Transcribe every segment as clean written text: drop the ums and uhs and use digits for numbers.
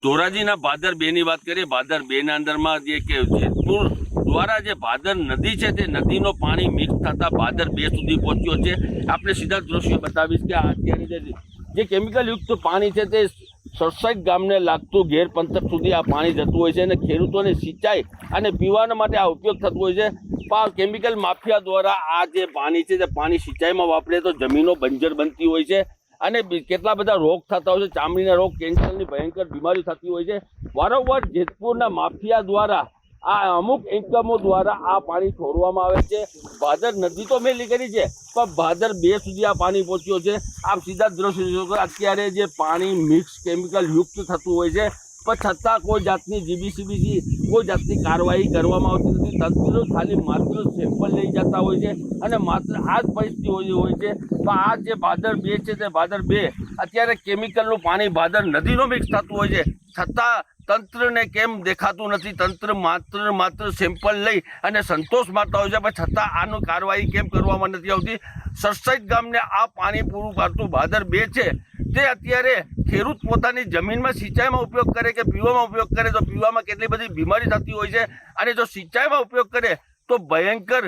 ધોરાજીના ભાદર 2 ની વાત કરીએ। ભાદર 2 ના અંદરમાં જે કે જેતપુર દ્વારા જે ભાદર નદી છે તે નદીનો પાણી મિક્સ થતા ભાદર 2 સુધી પહોંચ્યો છે। આપણે સીધા દ્રશ્યો બતાવીશ કે અત્યારે જે કેમિકલ યુક્ત પાણી છે તે સરસાઈટ ગામને લાગતું ઘેર પંથક સુધી આ પાણી જતું હોય છે અને ખેડૂતોને સિંચાઈ અને પીવાના માટે આ ઉપયોગ થતો હોય છે। પણ કેમિકલ માફિયા દ્વારા આ જે પાણી છે તે પાણી સિંચાઈમાં વાપરે તો જમીનો બંજર બનતી હોય છે અને કેટલા બધા રોગ થતા હોય છે। ચામડીના રોગ, કેન્સરની ભયંકર બીમારી થતી હોય છે। વારંવાર જેતપુરના માફિયા દ્વારા આ અમુક એકમો દ્વારા આ પાણી છોડવામાં આવે છે। ભાદર નદી તો મેલી કરી છે પણ ભાદર 2 સુધી આ પાણી પહોંચ્યો છે। આપ સીધા દ્રશ્યો અત્યારે જે પાણી મિક્સ કેમિકલ યુક્ત થતું હોય છે પણ છતાં કોઈ જાતની જીબીસીબીસી કોઈ જાતની કાર્યવાહી કરવામાં આવતી નથી। તંત્ર ખાલી માત્ર સેમ્પલ લઈ જતા હોય છે અને માત્ર આ જ પરિસ્થિતિ હોય છે। તો આ જે ભાદર 2 છે તે ભાદર 2 અત્યારે કેમિકલનું પાણી ભાદર નદીનો મિક્સ થતું હોય છે છતાં તંત્રને કેમ દેખાતું નથી? તંત્ર માત્ર સેમ્પલ લઈ અને સંતોષ માનતા હોય છે પણ છતાં આનું કાર્યવાહી કેમ કરવામાં નથી આવતી? સરસાઈટ ગામને આ પાણી પૂરું પાડતું ભાદર 2 છે તે અત્યારે ખેડૂત પોતાની જમીનમાં સિંચાઈમાં ઉપયોગ કરે કે પીવામાં ઉપયોગ કરે તો પીવામાં કેટલી બધી બીમારી થતી હોય છે અને જો સિંચાઈમાં ઉપયોગ કરે તો ભયંકર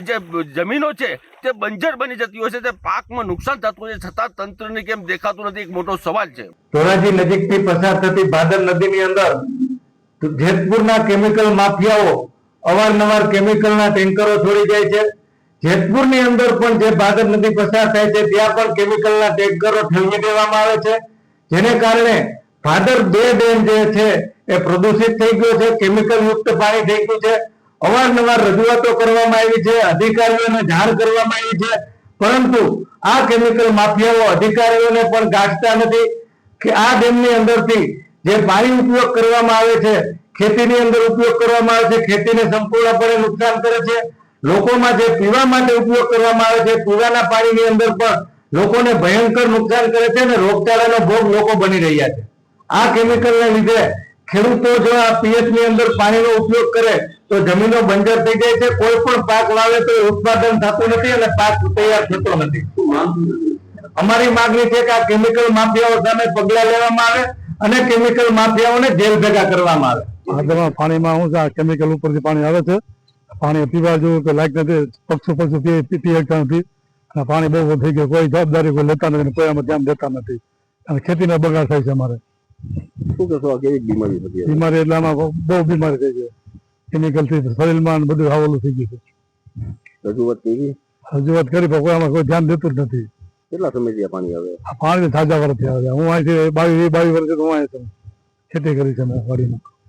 જે જમીનો છે તે બંજર બની જતી હોય છે, તે પાકમાં નુકસાન થતું હોય છે છતાં તંત્રને કેમ દેખાતું નથી? એક મોટો સવાલ છે। ધોરાજી નજીકથી પસાર થતી ભાદર નદીની અંદર જેતપુરના કેમિકલ માફિયાઓ અવારનવાર કેમિકલના ટેન્કરો છોડી જાય છે। જેતપુરની અંદર પણ જે ભાદર નદી પસાર થાય છે ત્યાં પણ કેમિકલના ટેન્કરો ઠલવી દેવામાં આવે છે, જેને કારણે ભાદર 2 ડેમ જે છે એ પ્રદૂષિત થઈ ગયો છે, કેમિકલ યુક્ત પાણી થઈ ગયું છે। અવારનવાર રજૂઆતો કરવામાં આવી છે, અધિકારીઓને જાણ કરવામાં આવી છે, પરંતુ આ કેમિકલ માફિયાઓ અધિકારીઓને પણ ગાંઠતા નથી કે આ ડેમની અંદરથી જે પાણી ઉપયોગ કરવામાં આવે છે, ખેતીની અંદર ઉપયોગ કરવામાં આવે છે, ખેતીને સંપૂર્ણપણે નુકસાન કરે છે। લોકોમાં જે પીવા માટે ઉપયોગ કરવામાં આવે છે પીવાના પાણીની અંદર પણ લોકોને ભયંકર નુકસાન કરે છે અને રોગચાળાનો ભોગ લોકો બની રહ્યા છે। આ કેમિકલને લીધે ખેડૂતો જો આ પીએચ ની અંદર પાણીનો ઉપયોગ કરે તો જમીનો બંજર થઈ જાય છે, કોઈ પણ પાક વાવે તો ઉત્પાદન થતું નથી અને પાક તૈયાર થતો નથી। અમારી માંગણી છે કે આ કેમિકલ માફિયાઓ સામે પગલાં લેવામાં આવે અને કેમિકલ માફિયાઓને જેલ ભેગા કરવામાં આવે। પાણીમાં શું છે, આ કેમિકલ ઉપરથી પાણી આવે છે, પાણી પીવા જેવું કે લાયક નથી, પક્ષુ પી શકતા નથી અને પાણી બહુ થઈ ગયું, કોઈ જવાબદારી કોઈ લેતા નથી, કોઈ આમાં ધ્યાન દેતા નથી અને ખેતીનો બગાડ થાય છે। અમારે શું કહેશો આ કેવી બીમારી હતી? બીમારી એટલે આમાં બહુ બીમારી થઈ ગઈ, કેમિકલથી શરીરમાં બધું હાવલું થઈ ગયું છે। રજૂઆત કરી પણ કોઈ આમાં કોઈ ધ્યાન દેતું જ નથી। કેટલા સમયથી આ પાણી આવે? આ પાણી તાજા વર્ષથી આવે છે। હું અહીંથી 22 વર્ષથી હું અહીં છું, ખેતી કરી છે મેં વાડીમાં।